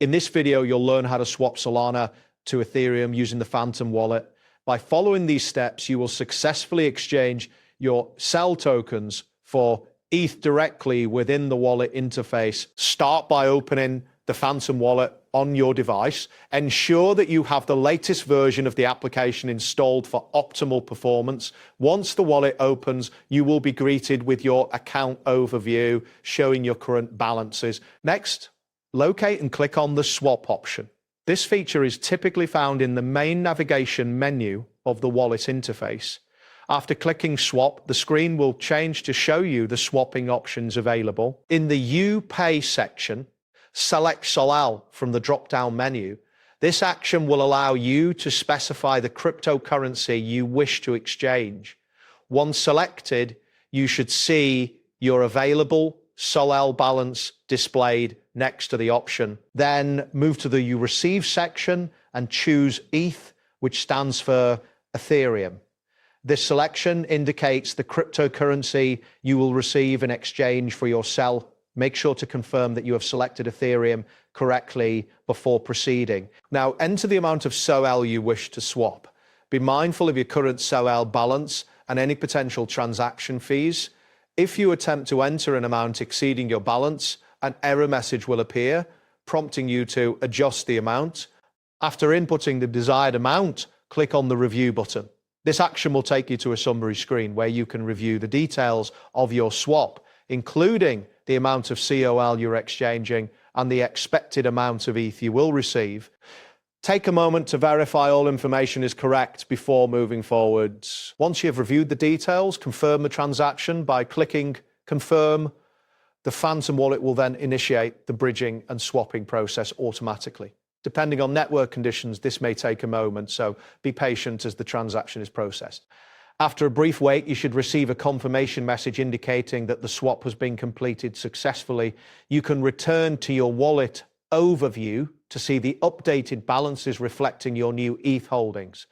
In this video, you'll learn how to swap Solana to Ethereum using the Phantom wallet. By following these steps, you will successfully exchange your SEL tokens for ETH directly within the wallet interface. Start by opening the Phantom wallet on your device. Ensure that you have the latest version of the application installed for optimal performance. Once the wallet opens, you will be greeted with your account overview showing your current balances. Next, locate and click on the swap option. This feature is typically found in the main navigation menu of the wallet interface. After clicking swap, the screen will change to show you the swapping options available. In the You Pay section, select Solana from the drop-down menu. This action will allow you to specify the cryptocurrency you wish to exchange. Once selected, you should see your available Solana balance displayed next to the option. Then move to the You Receive section and choose ETH, which stands for Ethereum. This selection indicates the cryptocurrency you will receive in exchange for your SEL. Make sure to confirm that you have selected Ethereum correctly before proceeding. Now, enter the amount of SOL you wish to swap. Be mindful of your current SOL balance and any potential transaction fees. If you attempt to enter an amount exceeding your balance, an error message will appear, prompting you to adjust the amount. After inputting the desired amount, click on the Review button. This action will take you to a summary screen where you can review the details of your swap, including the amount of COL you're exchanging and the expected amount of ETH you will receive. Take a moment to verify all information is correct before moving forwards. Once you've reviewed the details, confirm the transaction by clicking Confirm. The Phantom wallet will then initiate the bridging and swapping process automatically. Depending on network conditions, this may take a moment, so be patient as the transaction is processed. After a brief wait, you should receive a confirmation message indicating that the swap has been completed successfully. You can return to your wallet overview to see the updated balances reflecting your new ETH holdings.